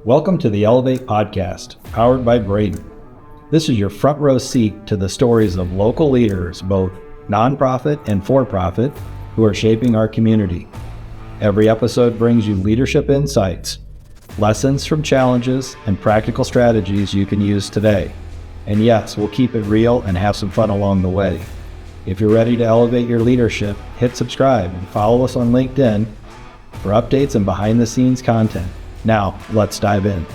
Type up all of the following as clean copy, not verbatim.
Welcome to the Elevate Podcast, powered by Braden. This is your front row seat to the stories of local leaders, both nonprofit and for-profit, who are shaping our community. Every episode brings you leadership insights, lessons from challenges, and practical strategies you can use today. And yes, we'll keep it real and have some fun along the way. If you're ready to elevate your leadership, hit subscribe and follow us on LinkedIn for updates and behind-the-scenes content. Now, let's dive in.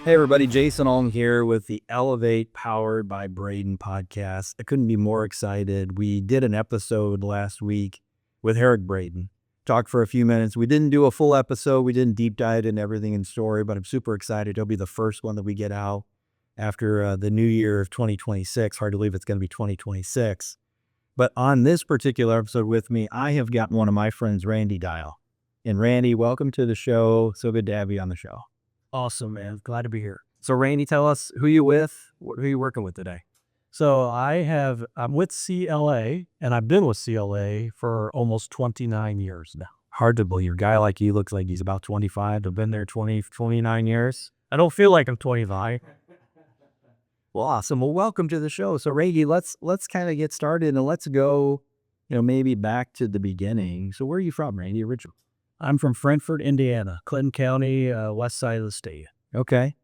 Hey everybody, Jason Alm here with the Elevate Powered by Braden podcast. I couldn't be more excited. We did an episode last week with Eric Braden. Talked for a few minutes. We didn't do a full episode. We didn't deep dive into everything in story, but I'm super excited. It'll be the first one that we get out after the new year of 2026. Hard to believe it's going to be 2026. But on this particular episode with me, I have got one of my friends, Randie Dial. And Randie, welcome to the show. So good to have you on the show. Awesome, man. Glad to be here. So Randie, tell us who you with, who are you working with today? So I'm with CLA, and I've been with CLA for almost 29 years now. Hard to believe. A guy like you looks like he's about 25. I've been there 29 years. I don't feel like I'm 25. Well, awesome. Well, welcome to the show. So Randie, let's kind of get started and let's go, maybe back to the beginning. So where are you from, Randie, originally? I'm from Frankfort, Indiana, Clinton County, west side of the state. Okay.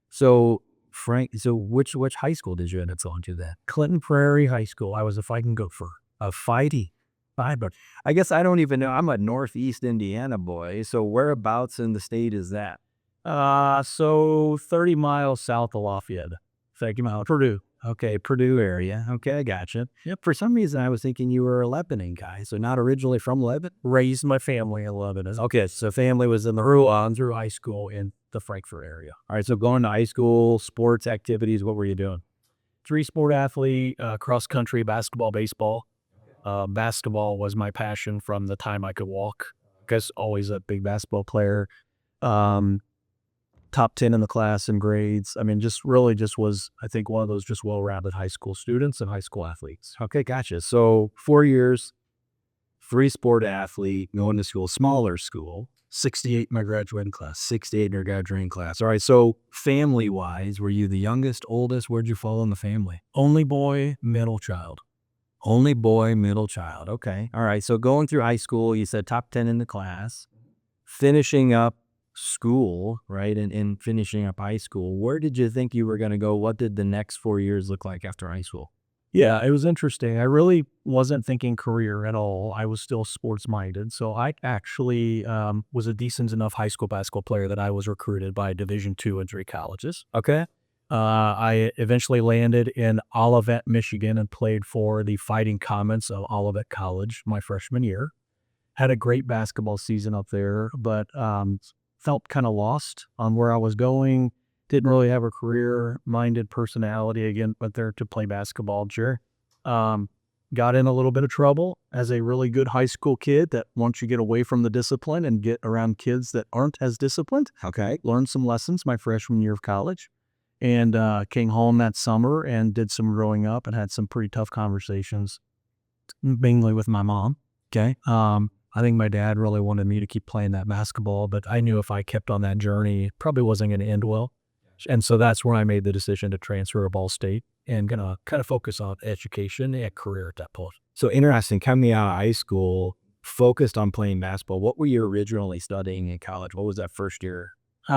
So which high school did you end up going to then? Clinton Prairie High School. I was a fighting gopher. A fighty. But I guess I don't even know. I'm a Northeast Indiana boy. So whereabouts in the state is that? So 30 miles south of Lafayette. 30 miles. Purdue. Okay, Purdue area. Okay, I gotcha. Yep. For some reason, I was thinking you were a Lebanon guy, so not originally from Lebanon? Raised my family in Lebanon. Okay, so family was in the Through high school in the Frankfort area. All right, so going to high school, sports activities, what were you doing? 3-sport athlete, cross country, basketball, baseball. Basketball was my passion from the time I could walk. I guess always a big basketball player. Top 10 in the class in grades. I mean, just was, I think, one of those just well-rounded high school students and high school athletes. Okay, gotcha. So 4 years, 3-sport athlete, going to school, smaller school. 68 in my graduating class. 68 in your graduating class. All right, so family-wise, were you the youngest, oldest? Where'd you fall in the family? Only boy, middle child. Only boy, middle child. Okay. All right, so going through high school, you said top 10 in the class. Finishing up school, right, and finishing up high school, where did you think you were going to go? What did the next 4 years look like after high school? Yeah, it was interesting. I really wasn't thinking career at all. I was still sports minded. So I actually was a decent enough high school basketball player that I was recruited by Division II and III colleges. Okay. I eventually landed in Olivet, Michigan, and played for the Fighting Comets of Olivet College my freshman year. Had a great basketball season up there, but felt kind of lost on where I was going. Didn't really have a career-minded personality. Again, went there to play basketball. Sure. Got in a little bit of trouble as a really good high school kid that once you get away from the discipline and get around kids that aren't as disciplined. Okay. Learned some lessons my freshman year of college and came home that summer and did some growing up and had some pretty tough conversations, mainly with my mom. Okay. I think my dad really wanted me to keep playing that basketball, but I knew if I kept on that journey, it probably wasn't going to end well. And so that's where I made the decision to transfer to Ball State and gonna kind of focus on education and career at that point. So interesting, coming out of high school, focused on playing basketball. What were you originally studying in college? What was that first year?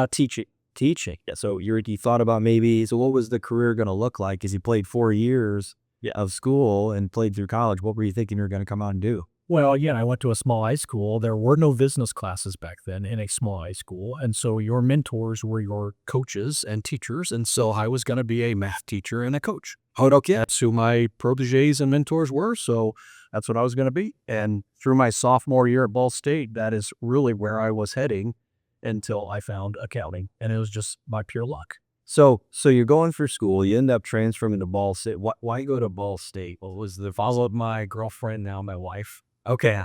Teaching. Teaching. Yeah. So you thought about so what was the career going to look like? Because you played 4 years of school and played through college. What were you thinking you were going to come out and do? Well, again, I went to a small high school. There were no business classes back then in a small high school. And so your mentors were your coaches and teachers. And so I was going to be a math teacher and a coach. Oh, okay. That's who my proteges and mentors were. So that's what I was going to be. And through my sophomore year at Ball State, that is really where I was heading until I found accounting. And it was just by pure luck. So you're going for school. You end up transferring to Ball State. Why go to Ball State? What was followed my girlfriend, now my wife. Okay.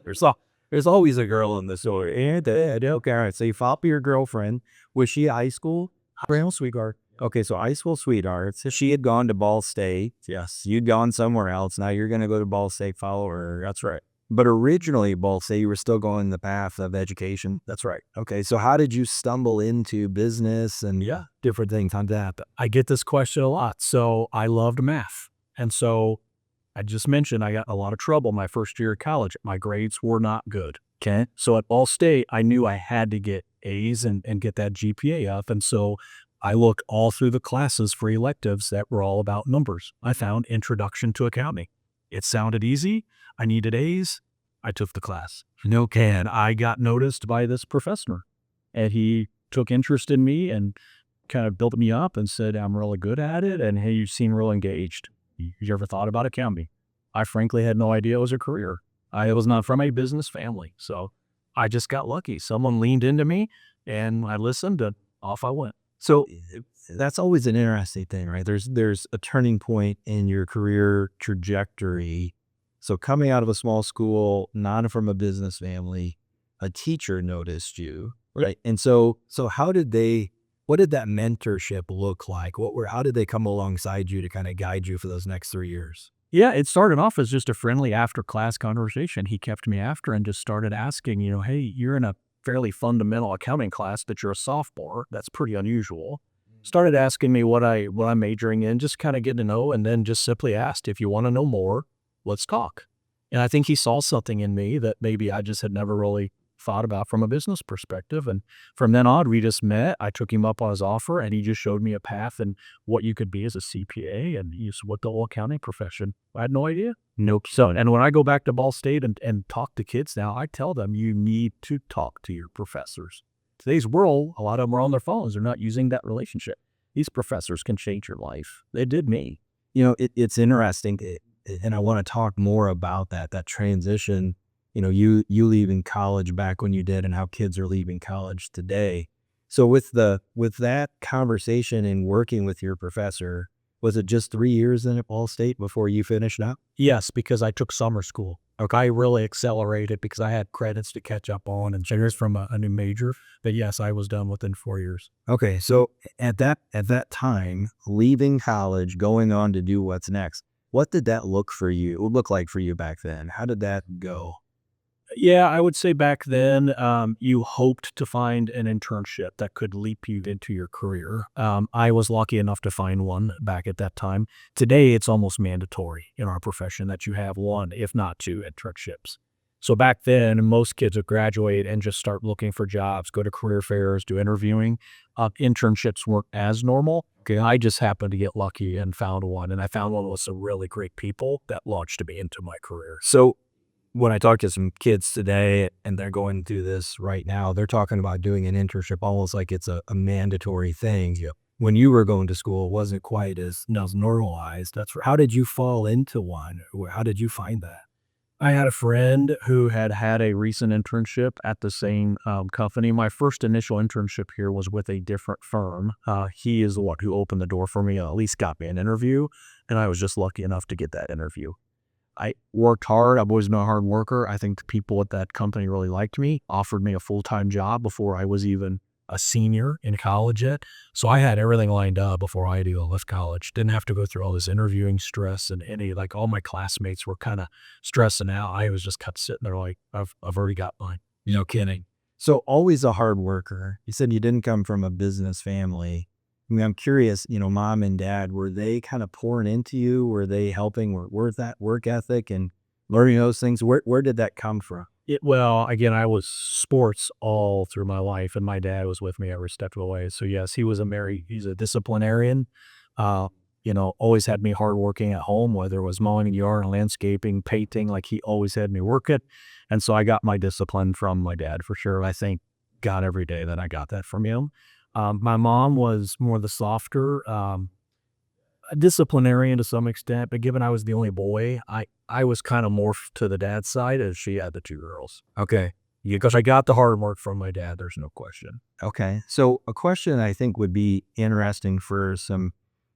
There's always a girl in the story. Okay, all right. So you followed your girlfriend. Was she high school? High school sweetheart. Okay, so high school sweetheart. So she had gone to Ball State. Yes. You'd gone somewhere else. Now you're going to go to Ball State, follow her. That's right. But originally, Ball State, you were still going the path of education. That's right. Okay, so how did you stumble into business and different things on that? I get this question a lot. So I loved math. And so I just mentioned I got in a lot of trouble my first year of college. My grades were not good. Okay. So at Ball State, I knew I had to get A's and get that GPA up. And so I looked all through the classes for electives that were all about numbers. I found Introduction to Accounting. It sounded easy. I needed A's. I took the class. And I got noticed by this professor. And he took interest in me and kind of built me up and said, I'm really good at it. And hey, you seem real engaged. You ever thought about accounting? I frankly had no idea it was a career. I was not from a business family. So I just got lucky. Someone leaned into me and I listened and off I went. So that's always an interesting thing, right? There's a turning point in your career trajectory. So coming out of a small school, not from a business family, a teacher noticed you, right? And so what did that mentorship look like? How did they come alongside you to kind of guide you for those next 3 years? Yeah, it started off as just a friendly after-class conversation. He kept me after and just started asking, hey, you're in a fairly fundamental accounting class, but you're a sophomore. That's pretty unusual. Started asking me what I'm majoring in, just kind of getting to know, and then just simply asked, if you want to know more, let's talk. And I think he saw something in me that maybe I just had never really thought about from a business perspective. And from then on, we just met. I took him up on his offer and he just showed me a path and what you could be as a CPA and what the whole accounting profession. I had no idea. Nope. So, and when I go back to Ball State and talk to kids now, I tell them you need to talk to your professors. Today's world, a lot of them are on their phones. They're not using that relationship. These professors can change your life. They did me. It's interesting, and I want to talk more about that transition. You leaving college back when you did and how kids are leaving college today. So with that conversation and working with your professor, was it just 3 years then at Ball State before you finished up? Yes, because I took summer school. Okay, I really accelerated because I had credits to catch up on and years from a new major. But yes, I was done within 4 years. Okay, so at that time, leaving college, going on to do what's next, what did that look like for you back then? How did that go? Yeah, I would say back then, you hoped to find an internship that could leap you into your career. I was lucky enough to find one back at that time. Today, it's almost mandatory in our profession that you have one, if not two, internships. So back then, most kids would graduate and just start looking for jobs, go to career fairs, do interviewing. Internships weren't as normal. Okay, I just happened to get lucky and found one, and I found one with some really great people that launched me into my career. So when I talk to some kids today and they're going through this right now, they're talking about doing an internship almost like it's a mandatory thing. Yep. When you were going to school, it wasn't quite as normalized. That's right. How did you fall into one? How did you find that? I had a friend who had a recent internship at the same company. My first initial internship here was with a different firm. He is the one who opened the door for me, at least got me an interview, and I was just lucky enough to get that interview. I worked hard. I've always been a hard worker. I think the people at that company really liked me, offered me a full-time job before I was even a senior in college yet. So I had everything lined up before I even left college. Didn't have to go through all this interviewing stress and all my classmates were kind of stressing out. I was just kept sitting there like, I've already got mine. No kidding. So always a hard worker. You said you didn't come from a business family. I mean, I'm curious, mom and dad, were they kind of pouring into you? Were they helping with that work ethic and learning those things? Where did that come from? Well, again, I was sports all through my life, and my dad was with me every step of the way. So yes, he's a disciplinarian. Always had me hardworking at home, whether it was mowing the yard, landscaping, painting, like he always had me work it. And so I got my discipline from my dad for sure. I thank God every day that I got that from him. My mom was more the softer, a disciplinarian to some extent, but given I was the only boy, I was kind of morphed to the dad's side as she had the two girls. Okay. Because I got the hard work from my dad, there's no question. Okay. So a question I think would be interesting for some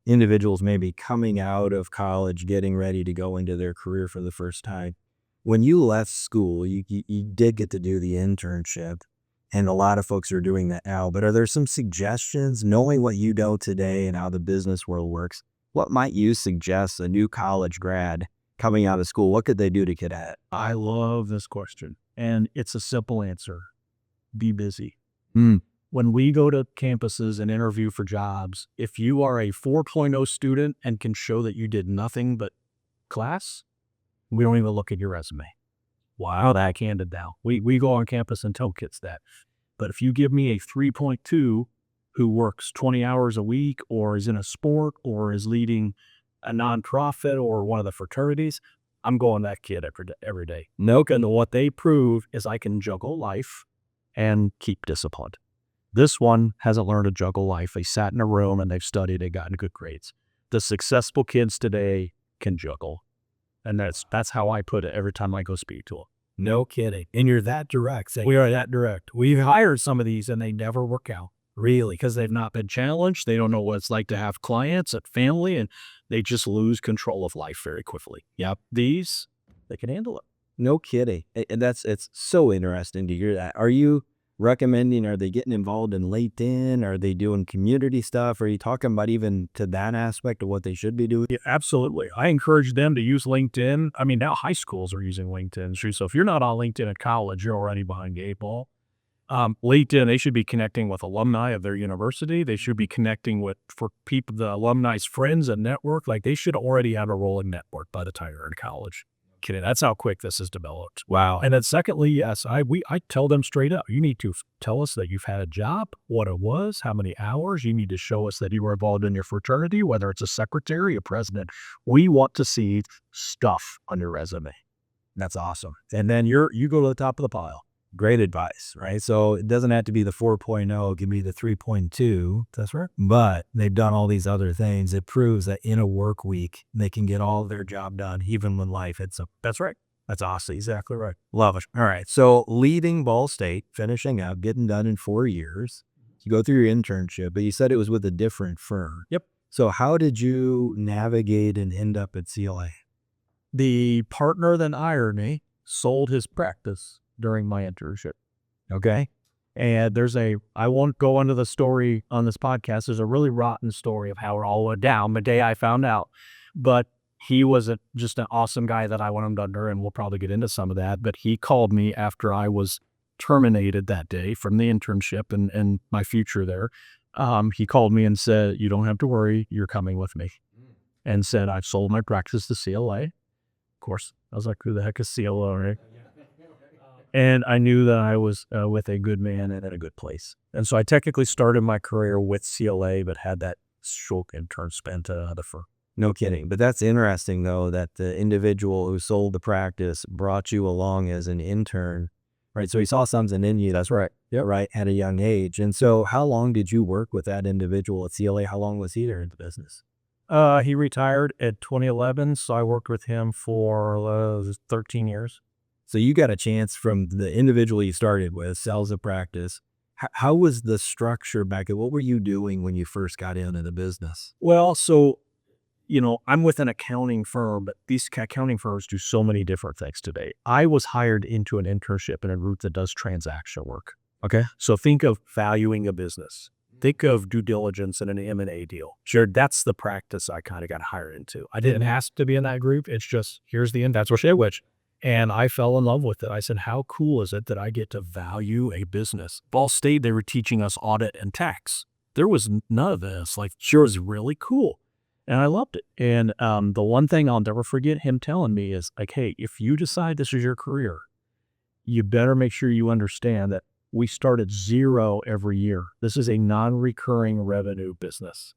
individuals maybe coming out of college, getting ready to go into their career for the first time. When you left school, you did get to do the internship. And a lot of folks are doing that now, but are there some suggestions, knowing what you know today and how the business world works? What might you suggest a new college grad coming out of school? What could they do to get at it? I love this question. And it's a simple answer. Be busy. Mm. When we go to campuses and interview for jobs, if you are a 4.0 student and can show that you did nothing but class, we don't even look at your resume. Wow, that handed down. We go on campus and tell kids that. But if you give me a 3.2 who works 20 hours a week or is in a sport or is leading a nonprofit or one of the fraternities, I'm going that kid every day. And what they prove is I can juggle life and keep disciplined. This one hasn't learned to juggle life. They sat in a room and they've studied, they've gotten good grades. The successful kids today can juggle. And that's how I put it every time I go speak to them. No kidding. And you're that direct. We are that direct. We've hired some of these and they never work out. Really, because they've not been challenged. They don't know what it's like to have clients and family, and they just lose control of life very quickly. Yep. These, they can handle it. No kidding. And it's so interesting to hear that. Are you recommending, are they getting involved in LinkedIn? Are they doing community stuff? Are you talking about even to that aspect of what they should be doing? Yeah, absolutely. I encourage them to use LinkedIn. I mean, now high schools are using LinkedIn. So if you're not on LinkedIn at college, you're already behind the eight ball. LinkedIn, they should be connecting with alumni of their university. They should be connecting with, for people, the alumni's friends and network. Like they should already have a rolling network by the time you're in college. Kidding. That's how quick this is developed. Wow. And then secondly, yes, I tell them straight up, you need to tell us that you've had a job, what it was, how many hours. You need to show us that you were involved in your fraternity, whether it's a secretary, a president. We want to see stuff on your resume. That's awesome. And then you go to the top of the pile. Great advice, right? So it doesn't have to be the 4.0, give me the 3.2. That's right. But they've done all these other things. It proves that in a work week, they can get all their job done, even when life hits them. That's right. That's awesome. Exactly right. Love it. All right. So leaving Ball State, finishing up, getting done in 4 years. You go through your internship, but you said it was with a different firm. Yep. So how did you navigate and end up at CLA? The partner that hired me sold his practice during my internship. Okay. And I won't go into the story on this podcast. There's a really rotten story of how it all went down the day I found out. But he was just an awesome guy that I went under, and we'll probably get into some of that. But he called me after I was terminated that day from the internship and my future there. He called me and said, you don't have to worry, you're coming with me. And said, I've sold my practice to CLA. Of course, I was like, who the heck is CLA, right? And I knew that I was with a good man and at a good place. And so I technically started my career with CLA, but had that short intern spent at another firm. No kidding. But that's interesting, though, that the individual who sold the practice brought you along as an intern, right? So he saw something in you. That's right. Yep. Right. At a young age. And so how long did you work with that individual at CLA? How long was he there in the business? He retired at 2011. So I worked with him for 13 years. So you got a chance from the individual you started with, sells a practice. How was the structure back then? What were you doing when you first got into the business? Well, so, I'm with an accounting firm, but these accounting firms do so many different things today. I was hired into an internship in a group that does transaction work. Okay. So think of valuing a business. Think of due diligence in an M&A deal. Sure, that's the practice I kind of got hired into. I didn't ask to be in that group. It's just, here's the end. That's what which. And I fell in love with it. I said, how cool is it that I get to value a business? Ball State, they were teaching us audit and tax. There was none of this. Like, sure, it was really cool. And I loved it. And the one thing I'll never forget him telling me is like, hey, if you decide this is your career, you better make sure you understand that we start at zero every year. This is a non-recurring revenue business.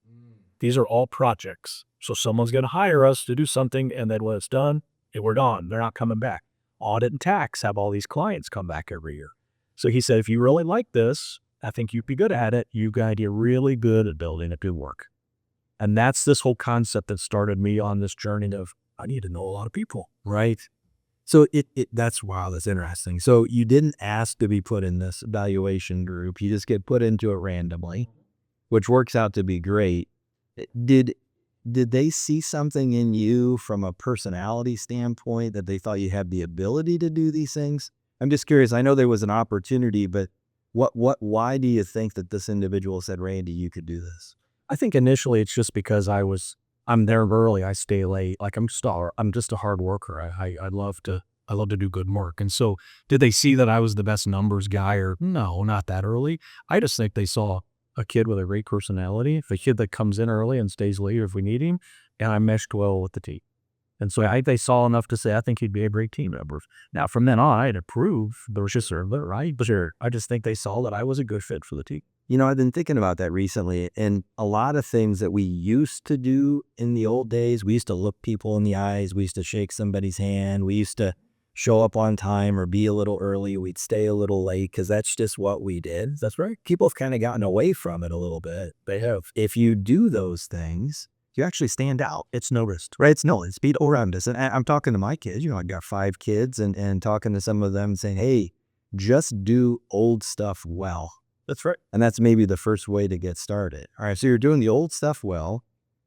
These are all projects. So someone's going to hire us to do something, and then when it's done, we're gone. They're not coming back. Audit and tax have all these clients come back every year. So he said, if you really like this, I think you'd be good at it. You got to get really good at building it to work. And that's this whole concept that started me on this journey of, I need to know a lot of people. Right. So that's wow, that's interesting. So you didn't ask to be put in this evaluation group. You just get put into it randomly, which works out to be great. Did they see something in you from a personality standpoint that they thought you had the ability to do these things? I'm just curious. I know there was an opportunity, but why do you think that this individual said, Randie, you could do this? I think initially it's just because I I'm there early. I stay late. Like I'm just a hard worker. I love to do good work. And so did they see that I was the best numbers guy or no, not that early? I just think they saw a kid with a great personality, if a kid that comes in early and stays late if we need him, and I meshed well with the team. And so they saw enough to say, I think he'd be a great team member. Now, from then on, I had to prove there was just right. But sure, I just think they saw that I was a good fit for the team. I've been thinking about that recently, and a lot of things that we used to do in the old days, we used to look people in the eyes, we used to shake somebody's hand, we used to show up on time or be a little early, we'd stay a little late because that's just what we did. That's right. People have kind of gotten away from it a little bit. They have. If you do those things, you actually stand out. It's noticed. Right? It's people around us. And I'm talking to my kids, I got 5 kids and talking to some of them saying, hey, just do old stuff well. That's right. And that's maybe the first way to get started. All right, so you're doing the old stuff well.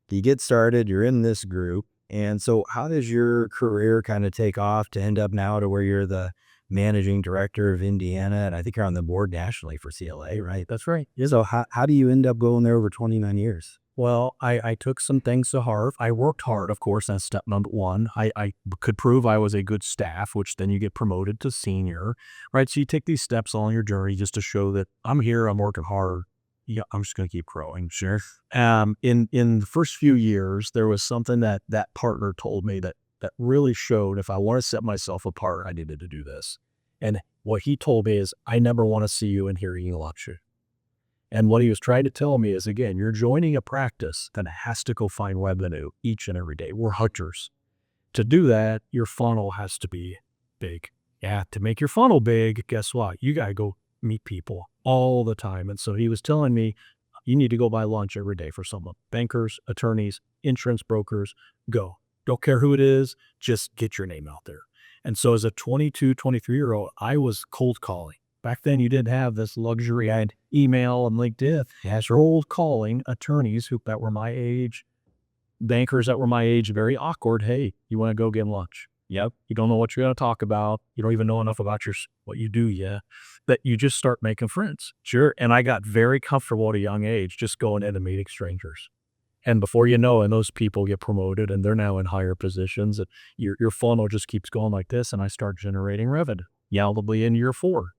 You get started, you're in this group. And so how does your career kind of take off to end up now to where you're the managing director of Indiana? And I think you're on the board nationally for CLA, right? That's right. Yeah. So how do you end up going there over 29 years? Well, I took some things to heart. I worked hard, of course, that's step number one. I could prove I was a good staff, which then you get promoted to senior, right? So you take these steps on your journey just to show that I'm here, I'm working hard. Yeah, I'm just going to keep growing. Sure. In the first few years, there was something that partner told me that really showed if I want to set myself apart, I needed to do this. And what he told me is, I never want to see you in here eating lunch. And what he was trying to tell me is, again, you're joining a practice that has to go find revenue each and every day. We're hunters. To do that, your funnel has to be big. Yeah, to make your funnel big, guess what? You got to go meet people all the time. And so he was telling me, you need to go buy lunch every day for someone. Bankers, attorneys, insurance brokers, go. Don't care who it is, just get your name out there. And so as a 22, 23-year-old, I was cold calling. Back then, you didn't have this luxury. I had email and LinkedIn. Yeah, sure. Cold calling attorneys that were my age, bankers that were my age, very awkward. Hey, you want to go get lunch? Yep. You don't know what you're going to talk about. You don't even know enough about what you do yet. That you just start making friends. Sure. And I got very comfortable at a young age just going in and meeting strangers. And before you know it, those people get promoted and they're now in higher positions. And your funnel just keeps going like this. And I start generating revenue. Probably in year 4.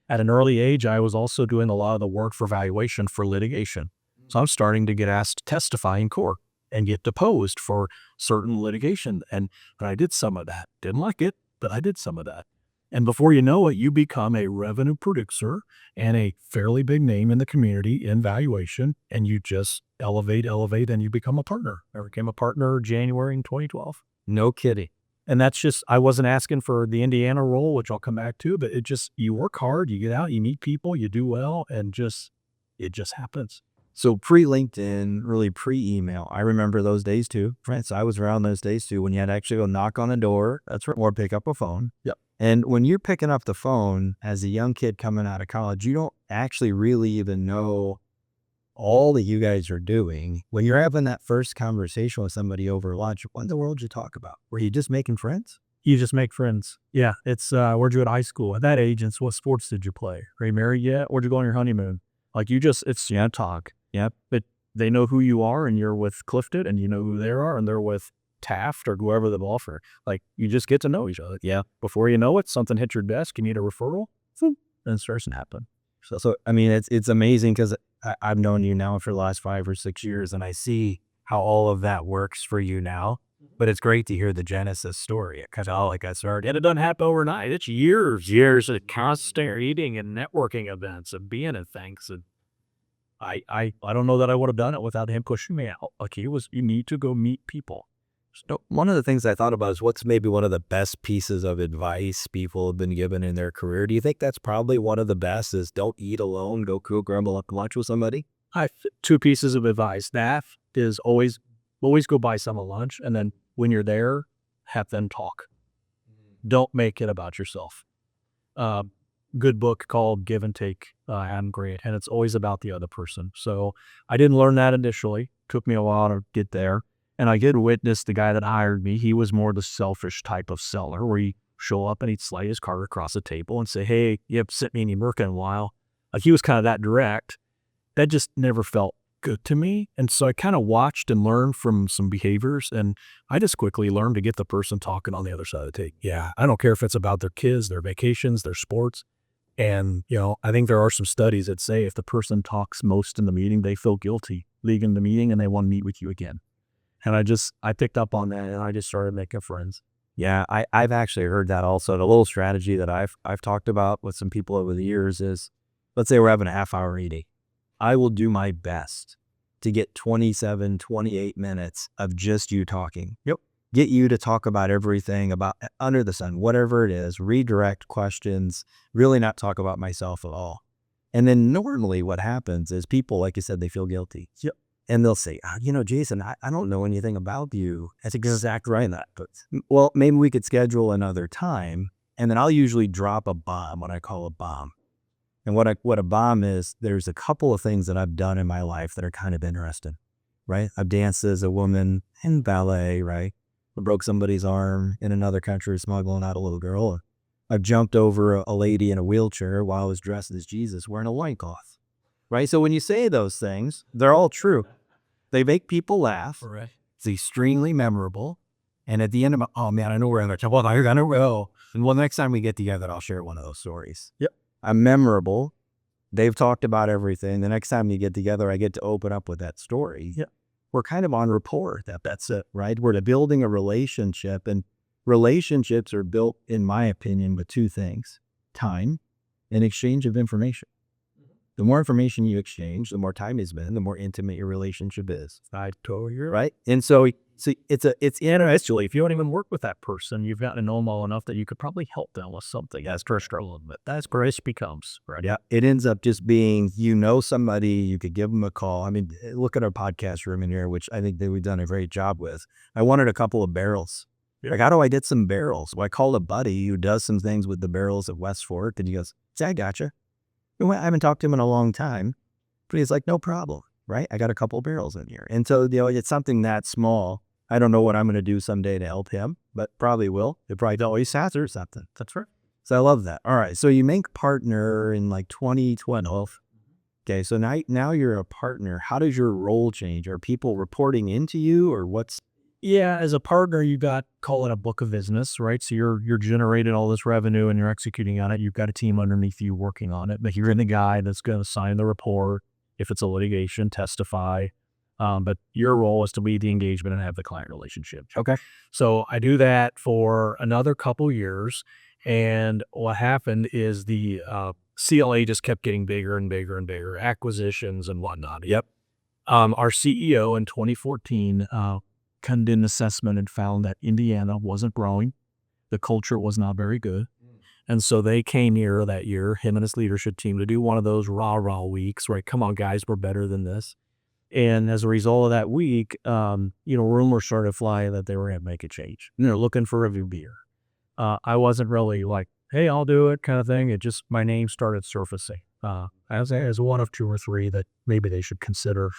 At an early age, I was also doing a lot of the work for valuation for litigation. So I'm starting to get asked to testify in court and get deposed for certain litigation. And I did some of that. Didn't like it, but I did some of that. And before you know it, you become a revenue producer and a fairly big name in the community in valuation. And you just elevate, and you become a partner. I became a partner January in 2012. No kidding. And that's just, I wasn't asking for the Indiana role, which I'll come back to, but it just, you work hard, you get out, you meet people, you do well, and it just happens. So pre-LinkedIn, really pre-email. I remember those days too. Friends, I was around those days too when you had to actually go knock on a door. That's right. Or pick up a phone. Yep. And when you're picking up the phone as a young kid coming out of college, you don't actually really even know all that you guys are doing. When you're having that first conversation with somebody over lunch, what in the world did you talk about? Were you just making friends? You just make friends. Yeah. It's, where'd you at high school? At that age, it's what sports did you play? Are you married yet? Where'd you go on your honeymoon? Like it's talk. Yep. But they know who you are and you're with Clifton and you know who they are and they're with Taft or whoever the offer. Like you just get to know each other. Yeah. Before you know it, something hits your desk, you need a referral, and it starts to happen. So I mean, it's amazing because I've known you now for the last 5 or 6 years and I see how all of that works for you now. But it's great to hear the Genesis story. It kind of all like I started. And it doesn't happen overnight. It's years of constant eating and networking events and being at things. And I don't know that I would have done it without him pushing me out. Like you need to go meet people. So one of the things I thought about is what's maybe one of the best pieces of advice people have been given in their career. Do you think that's probably one of the best is don't eat alone, go grumble up lunch with somebody? 2 pieces of advice. That is always go buy someone lunch. And then when you're there, have them talk. Don't make it about yourself. Good book called Give and Take, Adam Grant, and it's always about the other person. So I didn't learn that initially. Took me a while to get there. And I did witness the guy that hired me. He was more the selfish type of seller where he show up and he'd slide his cart across the table and say, hey, you haven't sent me any work in a while. Like he was kind of that direct. That just never felt good to me. And so I kind of watched and learned from some behaviors, and I just quickly learned to get the person talking on the other side of the table. Yeah, I don't care if it's about their kids, their vacations, their sports. And, I think there are some studies that say if the person talks most in the meeting, they feel guilty leaving the meeting and they want to meet with you again. And I picked up on that, and I just started making friends. Yeah, I've actually heard that also. The little strategy that I've talked about with some people over the years is, let's say we're having a half-hour meeting. I will do my best to get 27, 28 minutes of just you talking. Yep. Get you to talk about everything about under the sun, whatever it is, redirect questions, really not talk about myself at all. And then normally what happens is people, like you said, they feel guilty. Yep. And they'll say, Jason, I don't know anything about you. That's exactly right. Well, maybe we could schedule another time. And then I'll usually drop a bomb, what I call a bomb. And what a bomb is, there's a couple of things that I've done in my life that are kind of interesting, right? I've danced as a woman in ballet, right? I broke somebody's arm in another country smuggling out a little girl. I've jumped over a lady in a wheelchair while I was dressed as Jesus wearing a loincloth, right? So when you say those things, they're all true. They make people laugh. Right. It's extremely memorable. And at the end of oh man, I know we're going to talk about, you're going to go. And well, next time we get together, I'll share one of those stories. Yep. I'm memorable. They've talked about everything. The next time you get together, I get to open up with that story. Yep. We're kind of on rapport. That's it, right? We're building a relationship, and relationships are built, in my opinion, with two things: time and exchange of information. The more information you exchange, the more time you spend, the more intimate your relationship is. I totally agree. Right? And so it's Actually, if you don't even work with that person, you've gotten to know them well enough that you could probably help them with something. That's first a little bit. That's where it becomes, right? Yeah. It ends up just being, somebody, you could give them a call. I mean, look at our podcast room in here, which I think that we've done a great job with. I wanted a couple of barrels. Yeah. Like, how do I get some barrels? Well, I called a buddy who does some things with the barrels at West Fork, and he goes, "See, I gotcha." I haven't talked to him in a long time, but he's like, "No problem." Right? I got a couple of barrels in here. And so, it's something that small. I don't know what I'm going to do someday to help him, but probably will. It probably always has or something. That's right. So I love that. All right. So you make partner in like 2012. Okay. So now you're a partner. How does your role change? Are people reporting into you, or what's? Yeah, as a partner, you got, call it a book of business, right? So you're generating all this revenue and you're executing on it. You've got a team underneath you working on it, but you're the guy that's going to sign the report. If it's a litigation, testify. But your role is to lead the engagement and have the client relationship. Okay. So I do that for another couple years. And what happened is the CLA just kept getting bigger and bigger and bigger, acquisitions and whatnot. Yep. Our CEO in 2014 conducted an assessment and found that Indiana wasn't growing. The culture was not very good. And so they came here that year, him and his leadership team, to do one of those rah-rah weeks, right? Come on, guys, we're better than this. And as a result of that week, rumors started flying that they were going to make a change. And they're looking for a review beer. I wasn't really like, hey, I'll do it kind of thing. It just, my name started surfacing. As one of two or three that maybe they should consider.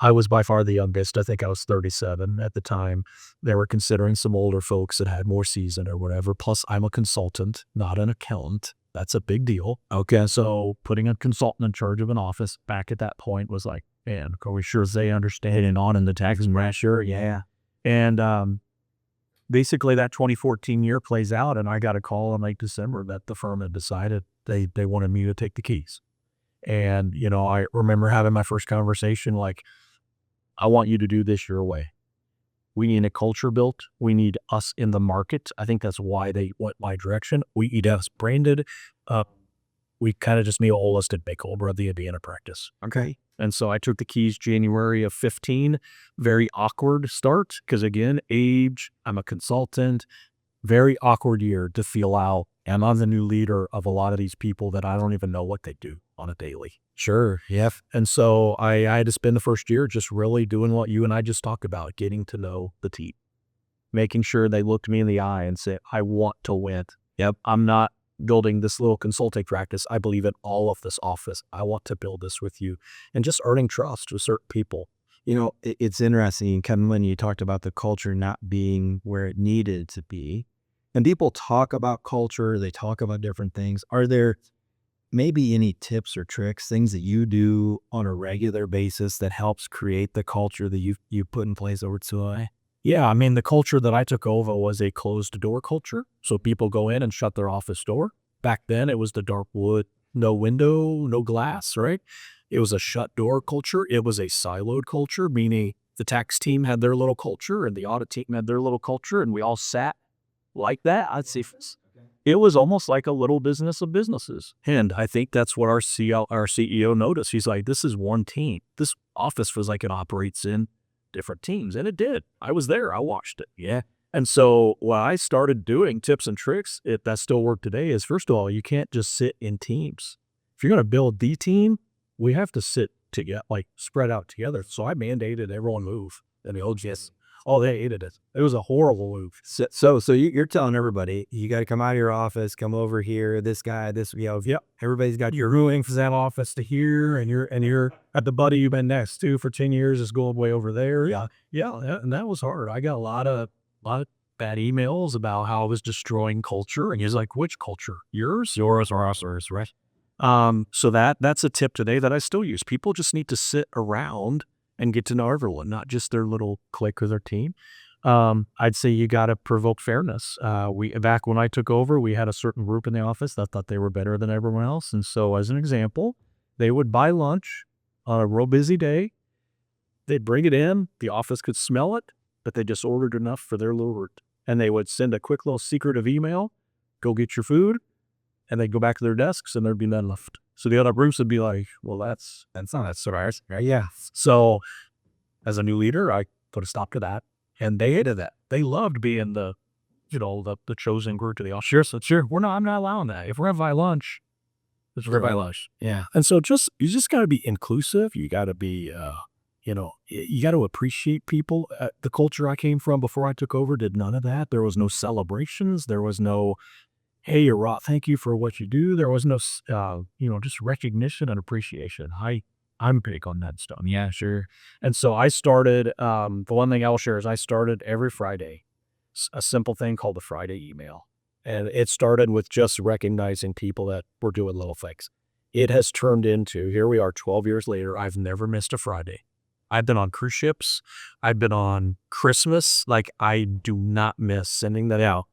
I was by far the youngest. I think I was 37 at the time. They were considering some older folks that had more season or whatever. Plus, I'm a consultant, not an accountant. That's a big deal. Okay. So putting a consultant in charge of an office back at that point was like, man, are we sure they understand and on in the tax and sure? Yeah. And basically that 2014 year plays out, and I got a call in late December that the firm had decided they wanted me to take the keys. And, I remember having my first conversation like, I want you to do this your way. We need a culture built. We need us in the market. I think that's why they went my direction. We need us branded. We kind of just need a holistic makeover of the Indiana practice. Okay. And so I took the keys January of 15. Very awkward start because, again, age, I'm a consultant. Very awkward year to feel out. Am I the new leader of a lot of these people that I don't even know what they do on a daily? Sure. Yeah. And so I had to spend the first year just really doing what you and I just talked about, getting to know the team, making sure they looked me in the eye and said, I want to win. Yep. I'm not building this little consulting practice. I believe in all of this office. I want to build this with you, and just earning trust with certain people. It's interesting, Kevin, when you talked about the culture not being where it needed to be, and people talk about culture, they talk about different things. Are there maybe any tips or tricks, things that you do on a regular basis that helps create the culture that you put in place over at CLA? Yeah, I mean, the culture that I took over was a closed door culture. So people go in and shut their office door. Back then, it was the dark wood, no window, no glass, right? It was a shut door culture. It was a siloed culture, meaning the tax team had their little culture and the audit team had their little culture, and we all sat like that. I'd say it was almost like a little business of businesses. And I think that's what our CEO noticed. He's like, this is one team. This office feels like it operates in different teams. And it did. I was there. I watched it. Yeah. And so what I started doing, tips and tricks, that still work today, is first of all, you can't just sit in teams. If you're going to build the team, we have to sit together, like spread out together. So I mandated everyone move. And the OGS, they hated it. It was a horrible move. So you're telling everybody, you got to come out of your office, come over here, this guy, this, everybody's got You're moving from that office to here, and you're at the buddy you've been next to for 10 years is going way over there. Yeah. And that was hard. I got a lot of bad emails about how I was destroying culture. And he's like, which culture? Yours or ours, right? So that's a tip today that I still use. People just need to sit around and get to know everyone, not just their little clique or their team. I'd say you got to provoke fairness. Back when I took over, we had a certain group in the office that thought they were better than everyone else. And so as an example, they would buy lunch on a real busy day. They'd bring it in. The office could smell it, but they just ordered enough for their little route. And they would send a quick little secretive email, go get your food, and they'd go back to their desks and there'd be none left. So the other groups would be like, well, that's ours. Right? Yeah. So as a new leader, I put a stop to that. And they hated that. They loved being the chosen group to the office. Sure. I'm not allowing that. If we're going to buy lunch, we're going to buy lunch. Yeah. And so you just got to be inclusive. You got to be, you got to appreciate people. The culture I came from before I took over did none of that. There was no celebrations. There was no, hey, you're raw. Thank you for what you do. There was no, just recognition and appreciation. I'm big on that stuff. Yeah, sure. And so I started, the one thing I'll share is I started every Friday, a simple thing called the Friday email. And it started with just recognizing people that were doing little things. It has turned into, here we are 12 years later, I've never missed a Friday. I've been on cruise ships. I've been on Christmas. Like, I do not miss sending that out.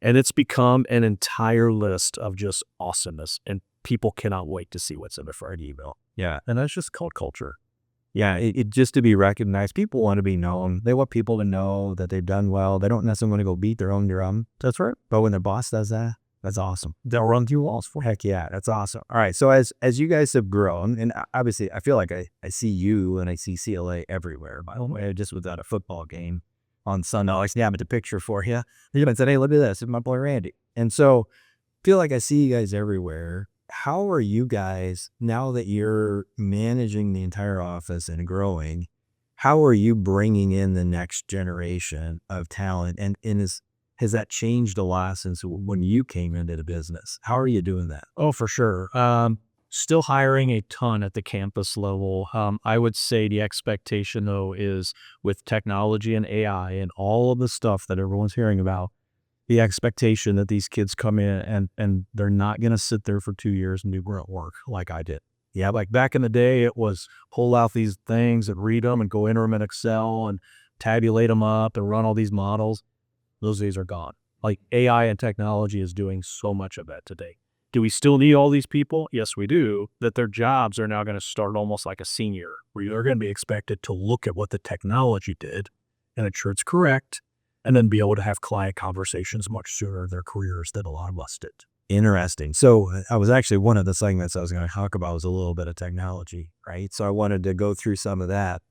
And it's become an entire list of just awesomeness. And people cannot wait to see what's in the Friday email. Yeah. And that's just called culture. Yeah. It just to be recognized. People want to be known. They want people to know that they've done well. They don't necessarily want to go beat their own drum. That's right. But when their boss does that, that's awesome. They'll run through walls for. Heck yeah. That's awesome. All right. So as you guys have grown, and obviously I feel like I see you and I see CLA everywhere, by the way, just without a football game on Sunday. I snapped a picture for you. And said, hey, look at this. It's my boy Randie. And so feel like I see you guys everywhere. How are you guys, now that you're managing the entire office and growing, how are you bringing in the next generation of talent? And has that changed a lot since when you came into the business? How are you doing that? Oh, for sure. Still hiring a ton at the campus level. I would say the expectation, though, is with technology and AI and all of the stuff that everyone's hearing about, the expectation that these kids come in and they're not going to sit there for 2 years and do grunt work like I did. Yeah, like back in the day, it was pull out these things and read them and go enter them in Excel and tabulate them up and run all these models. Those days are gone. Like AI and technology is doing so much of that today. Do we still need all these people? Yes, we do. That their jobs are now going to start almost like a senior, where you're going to be expected to look at what the technology did and ensure it's correct, and then be able to have client conversations much sooner in their careers than a lot of us did. Interesting. So I was actually, one of the segments I was going to talk about was a little bit of technology, right? So I wanted to go through some of that.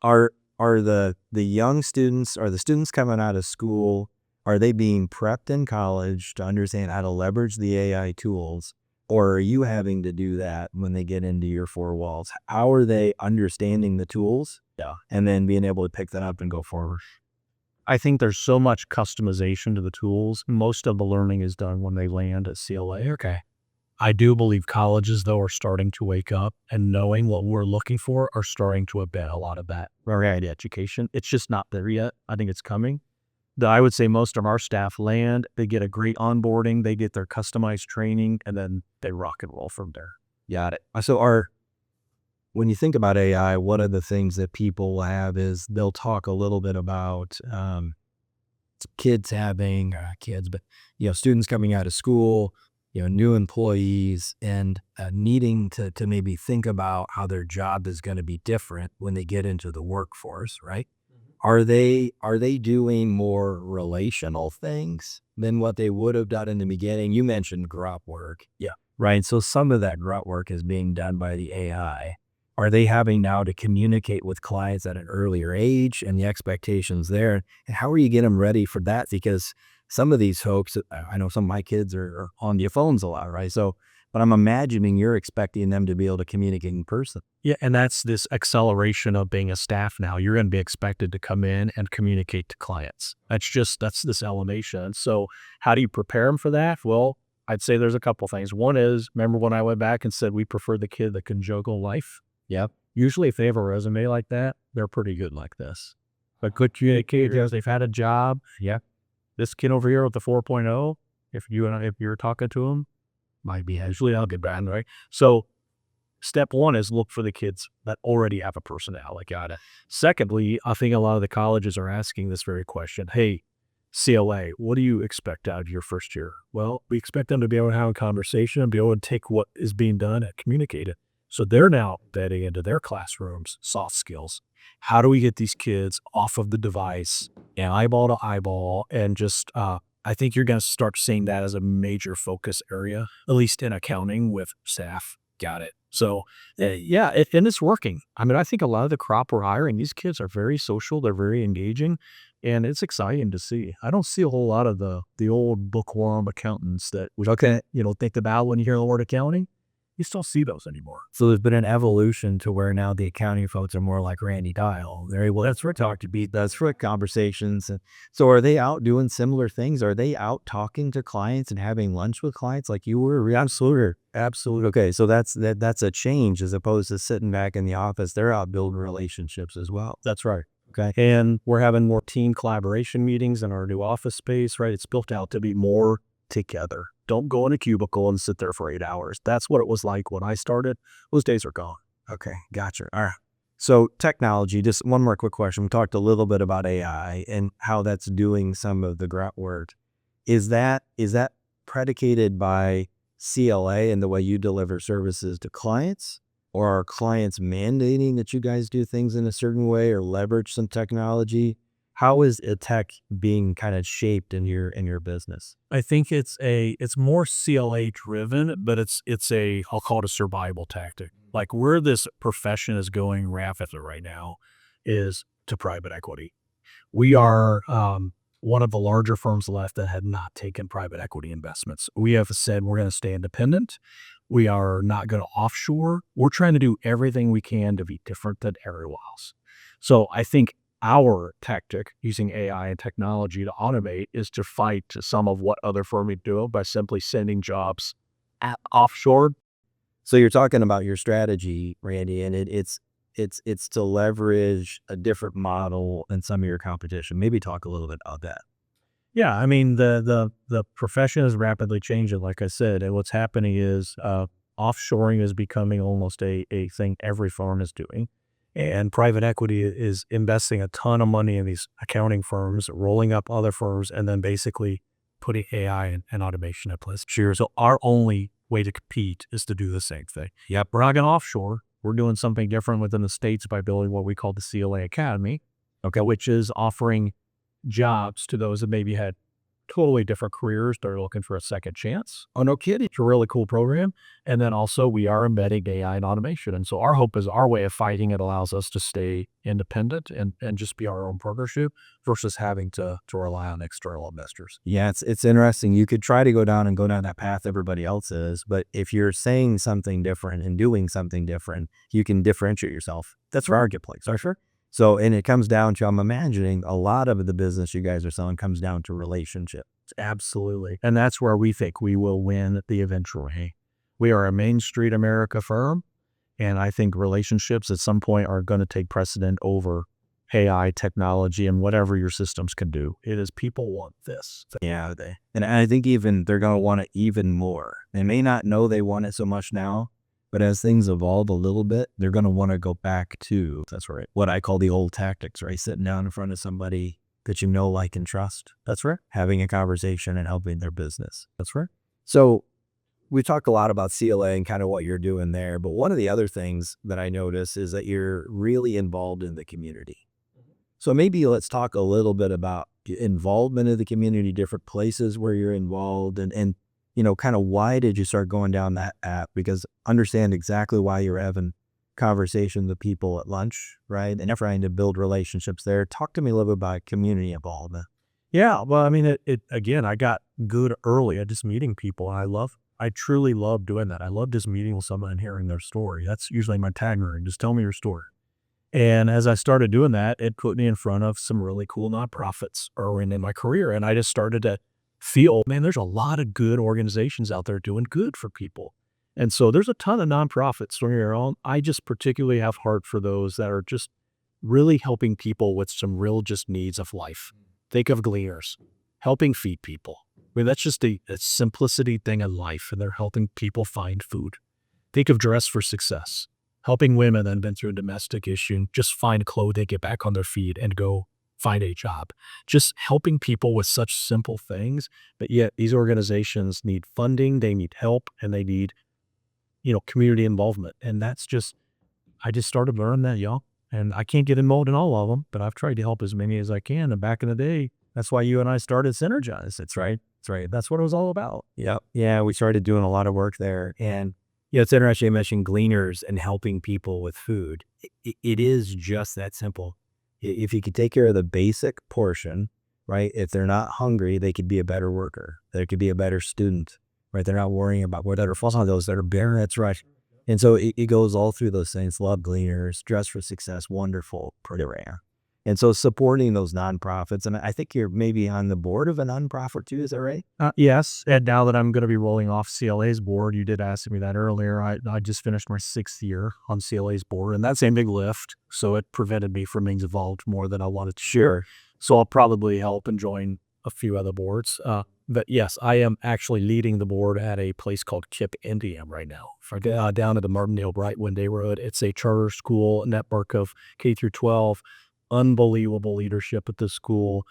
Are the young students, are the students coming out of school, are they being prepped in college to understand how to leverage the AI tools? Or are you having to do that when they get into your four walls? How are they understanding the tools? Yeah. And then being able to pick that up and go forward? I think there's so much customization to the tools. Most of the learning is done when they land at CLA. Okay. I do believe colleges, though, are starting to wake up and knowing what we're looking for are starting to embed a lot of that variety education. It's just not there yet. I think it's coming. I would say most of our staff land, they get a great onboarding, they get their customized training, and then they rock and roll from there. Got it. So when you think about AI, one of the things that people have is they'll talk a little bit about kids having kids, but students coming out of school, new employees, and needing to maybe think about how their job is going to be different when they get into the workforce, right? Are they doing more relational things than what they would have done in the beginning? You mentioned grunt work, Yeah. right? So some of that grunt work is being done by the AI. Are they having now to communicate with clients at an earlier age and the expectations there? And how are you getting them ready for that? Because some of these folks, I know some of my kids are on their phones a lot, right? So, but I'm imagining you're expecting them to be able to communicate in person. Yeah, and that's this acceleration of being a staff now. You're going to be expected to come in and communicate to clients. That's this elevation. So how do you prepare them for that? Well, I'd say there's a couple things. One is, remember when I went back and said we prefer the kid that can juggle life? Yep. Usually if they have a resume like that, they're pretty good like this. But good communicators, they've had a job. Yeah. This kid over here with the 4.0, if you're talking to him, might be usually I'll get bad, right? So step one is look for the kids that already have a personality. Got it. Secondly, I think a lot of the colleges are asking this very question. Hey, CLA, what do you expect out of your first year? Well, we expect them to be able to have a conversation and be able to take what is being done and communicate it. So they're now embedding into their classrooms soft skills. How do we get these kids off of the device and eyeball to eyeball and just I think you're going to start seeing that as a major focus area, at least in accounting with staff. Got it. So, yeah, and it's working. I mean, I think a lot of the crop we're hiring, these kids are very social. They're very engaging, and it's exciting to see. I don't see a whole lot of the old bookworm accountants that we think about when you hear the word accounting. You still see those anymore. So there's been an evolution to where now the accounting folks are more like Randie Dial. They're able to talk to beat those for conversations. And so are they out doing similar things? Are they out talking to clients and having lunch with clients like you were? Absolutely. Absolutely. Okay, so that's a change as opposed to sitting back in the office. They're out building relationships as well. That's right. Okay. And we're having more team collaboration meetings in our new office space, right? It's built out to be more together. Don't go in a cubicle and sit there for 8 hours. That's what it was like when I started. Those days are gone. Okay, gotcha. All right. So technology, just one more quick question. We talked a little bit about AI and how that's doing some of the grunt work. Is that predicated by CLA and the way you deliver services to clients? Or are clients mandating that you guys do things in a certain way or leverage some technology? How is tech being kind of shaped in your business? I think it's more CLA driven, but it's I'll call it a survival tactic. Like where this profession is going rapidly right now is to private equity. We are one of the larger firms left that had not taken private equity investments. We have said we're going to stay independent. We are not going to offshore. We're trying to do everything we can to be different than everyone else. So I think our tactic using AI and technology to automate is to fight some of what other firms do by simply sending jobs offshore. So you're talking about your strategy, Randie, and it's to leverage a different model than some of your competition. Maybe talk a little bit about that. Yeah, I mean the profession is rapidly changing, like I said, and what's happening is offshoring is becoming almost a thing every firm is doing. And private equity is investing a ton of money in these accounting firms, rolling up other firms, and then basically putting AI and automation in place. Sure. So our only way to compete is to do the same thing. Yep. We're not going to offshore. We're doing something different within the States by building what we call the CLA Academy, which is offering jobs to those that maybe had totally different careers. They're looking for a second chance. Oh, no kidding. It's a really cool program. And then also we are embedding AI and automation. And so our hope is our way of fighting it allows us to stay independent and just be our own partnership versus having to rely on external investors. Yeah, it's interesting. You could try to go down that path everybody else is, but if you're saying something different and doing something different, you can differentiate yourself. That's our marketplace. Sure. So, and it comes down to, I'm imagining a lot of the business you guys are selling comes down to relationship. Absolutely. And that's where we think we will win the eventual way. We are a Main Street America firm, and I think relationships at some point are going to take precedent over AI technology and whatever your systems can do. It is people want this. Yeah, and I think even they're going to want it even more. They may not know they want it so much now, but as things evolve a little bit, they're going to want to go back to, that's right, what I call the old tactics, right? Sitting down in front of somebody that you know, like, and trust. That's right. Having a conversation and helping their business. That's right. So we talked a lot about CLA and kind of what you're doing there, but one of the other things that I notice is that you're really involved in the community. So maybe let's talk a little bit about involvement in the community, different places where you're involved, and kind of why did you start going down that path? Because understand exactly why you're having conversations with people at lunch, right? And trying to build relationships there. Talk to me a little bit about community involvement. Yeah, well, I mean, it again, I got good early at just meeting people. I truly love doing that. I love just meeting with someone and hearing their story. That's usually my tagline, just tell me your story. And as I started doing that, it put me in front of some really cool nonprofits early in my career. And I just started to feel, man, there's a lot of good organizations out there doing good for people. And so there's a ton of nonprofits from your own. I just particularly have heart for those that are just really helping people with some real just needs of life. Think of Gleaners, helping feed people. I mean, that's just a simplicity thing in life, and they're helping people find food. Think of Dress for Success, helping women that have been through a domestic issue and just find clothing, get back on their feet, and go find a job. Just helping people with such simple things, but yet these organizations need funding, they need help, and they need, community involvement. And I just started learning that young. And I can't get involved in all of them, but I've tried to help as many as I can. And back in the day, that's why you and I started Synergize. That's right. That's what it was all about. Yep. Yeah, we started doing a lot of work there. And it's interesting you mentioned Gleaners and helping people with food. It is just that simple. If you could take care of the basic portion, right? If they're not hungry, they could be a better worker. They could be a better student, right? They're not worrying about whatever falls on those that are bare. That's right. And so it goes all through those things. Love Gleaners, Dress for Success, wonderful, pretty rare. And so supporting those nonprofits, and I think you're maybe on the board of a nonprofit too, is that right? Yes, and now that I'm going to be rolling off CLA's board, you did ask me that earlier. I just finished my 6th year on CLA's board, and that's a big lift, so it prevented me from being involved more than I wanted to. Sure. So I'll probably help and join a few other boards. But yes, I am actually leading the board at a place called KIP Indiana right now, down at the Martindale Brightwood neighborhood. It's a charter school network of K through 12. Unbelievable leadership at the school,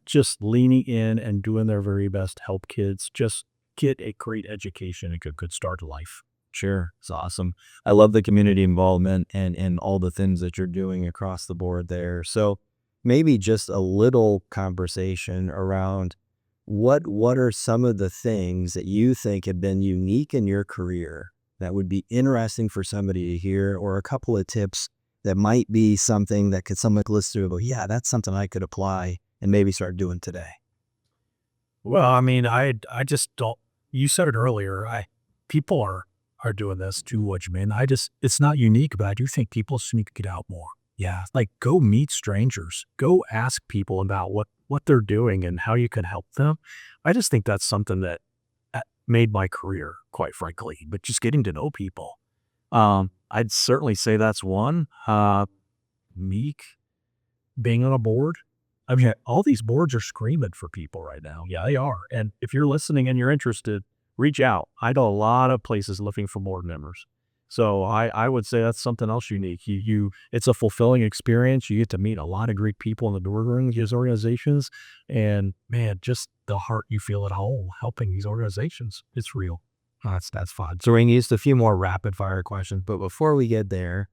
just leaning in and doing their very best to help kids just get a great education and a good start to life. Sure. It's awesome. I love the community involvement and all the things that you're doing across the board there. So maybe just a little conversation around what are some of the things that you think have been unique in your career that would be interesting for somebody to hear, or a couple of tips that might be something that someone could listen to and go, yeah, that's something I could apply and maybe start doing today. Well, I mean, I just don't, you said it earlier, people are doing this too much, man. It's not unique, but I do think people just need to get out more. Yeah. Like, go meet strangers, go ask people about what they're doing and how you can help them. I just think that's something that made my career, quite frankly, but just getting to know people. I'd certainly say that's one. Meek, being on a board. I mean, all these boards are screaming for people right now. Yeah, they are. And if you're listening and you're interested, reach out. I know a lot of places looking for board members. So I would say that's something else unique. It's a fulfilling experience. You get to meet a lot of great people in the boardroom of these organizations. And man, just the heart you feel at home helping these organizations. It's real. That's fun. So Randie, just a few more rapid fire questions, but before we get there,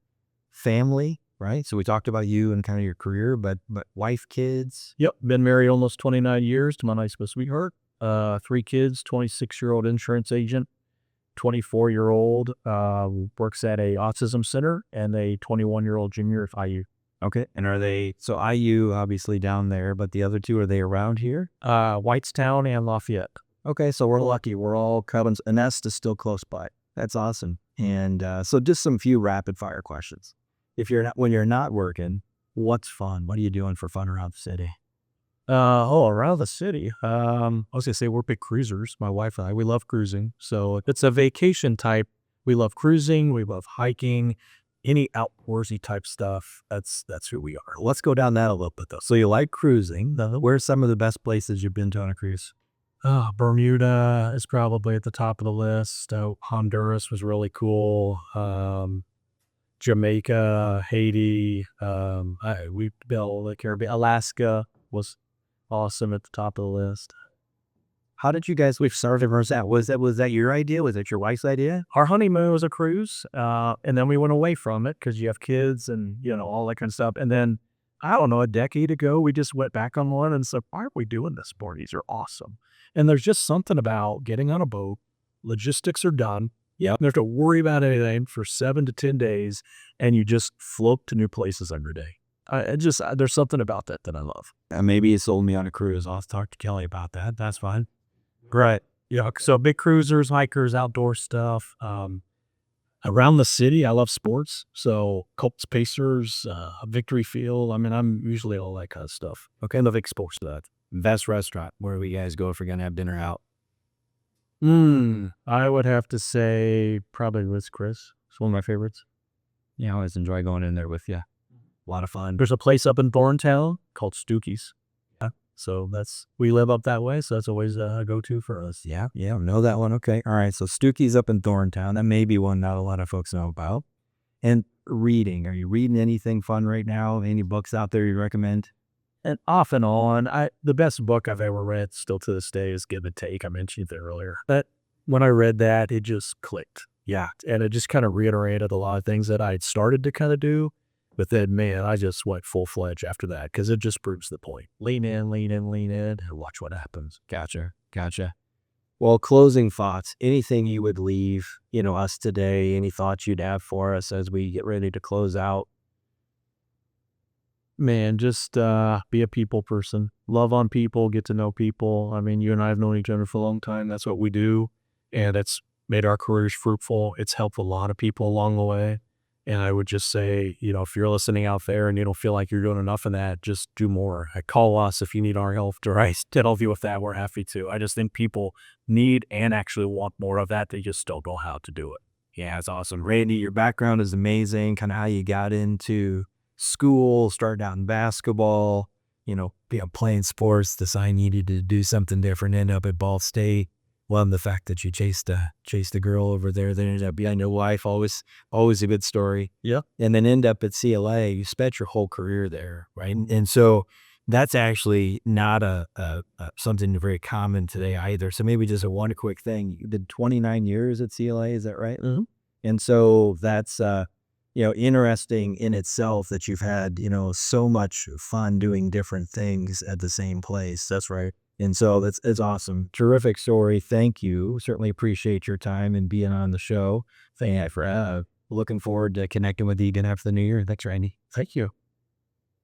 family, right? So we talked about you and kind of your career, but wife, kids. Yep. Been married almost 29 years to my nice sweetheart. 3 kids, 26-year-old insurance agent, 24-year-old works at a autism center, and a 21-year-old junior at IU. Okay. And so IU obviously down there, but the other 2, are they around here? Whitestown and Lafayette. Okay, so we're lucky. We're all cousins. And Nest is still close by. That's awesome. And so just some few rapid fire questions. When you're not working, what's fun? What are you doing for fun around the city? Around the city. I was gonna say we're big cruisers. My wife and I, we love cruising. So it's a vacation type. We love cruising. We love hiking. any outdoorsy type stuff, that's who we are. Let's go down that a little bit though. So you like cruising. Where's some of the best places you've been to on a cruise? Bermuda is probably at the top of the list. Honduras was really cool. Jamaica, Haiti. We've been all over the Caribbean. Alaska was awesome at the top of the list. How did you guys, we've started that? Was that your idea? Was it your wife's idea? Our honeymoon was a cruise, and then we went away from it because you have kids and, all that kind of stuff. And then, I don't know, a decade ago, we just went back on one and said, why are we doing this more? These are awesome. And there's just something about getting on a boat. Logistics are done. Yep. You don't have to worry about anything for 7 to 10 days, and you just float to new places every day. There's something about that I love. Maybe you sold me on a cruise. I'll talk to Kelly about that. That's fine. Right. Yeah. So big cruisers, hikers, outdoor stuff. Around the city, I love sports. So Colts, Pacers, Victory Field. I mean, I'm usually all that kind of stuff. Okay. Love sports stuff. Best restaurant where we guys go if we're going to have dinner out? I would have to say probably Ritz Chris. It's one of my favorites. Yeah, I always enjoy going in there with you. A lot of fun. There's a place up in Thorntown called Stookies. So we live up that way. So that's always a go-to for us. Yeah. Know that one. Okay. All right. So Stooky's up in Thorntown. That may be one not a lot of folks know about. And reading. Are you reading anything fun right now? Any books out there you recommend? And off and on, the best book I've ever read still to this day is Give and Take. I mentioned it earlier. But when I read that, it just clicked. Yeah. And it just kind of reiterated a lot of things that I had started to kind of do. But then, man, I just went full-fledged after that because it just proves the point. Lean in, and watch what happens. Gotcha. Well, closing thoughts. Anything you would leave, us today? Any thoughts you'd have for us as we get ready to close out? Man, just be a people person. Love on people, get to know people. I mean, you and I have known each other for a long time. That's what we do. And it's made our careers fruitful. It's helped a lot of people along the way. And I would just say, if you're listening out there and you don't feel like you're doing enough in that, just do more. Call us if you need our help to help you with that. We're happy to. I just think people need and actually want more of that. They just don't know how to do it. Yeah, it's awesome. Randie, your background is amazing. Kind of how you got into school, started out in basketball, playing sports, decided you needed to do something different, end up at Ball State. Love the fact that you chased a girl over there that ended up being your wife. Always a good story. Yeah. And then end up at CLA. You spent your whole career there, right? And so that's actually not something very common today either. So maybe just one quick thing. You did 29 years at CLA, is that right? Mm-hmm. And so that's interesting in itself that you've had so much fun doing different things at the same place. That's right. And so it's awesome. Terrific story. Thank you. Certainly appreciate your time and being on the show. Looking forward to connecting with you again after the new year. Thanks, Randie. Thank you.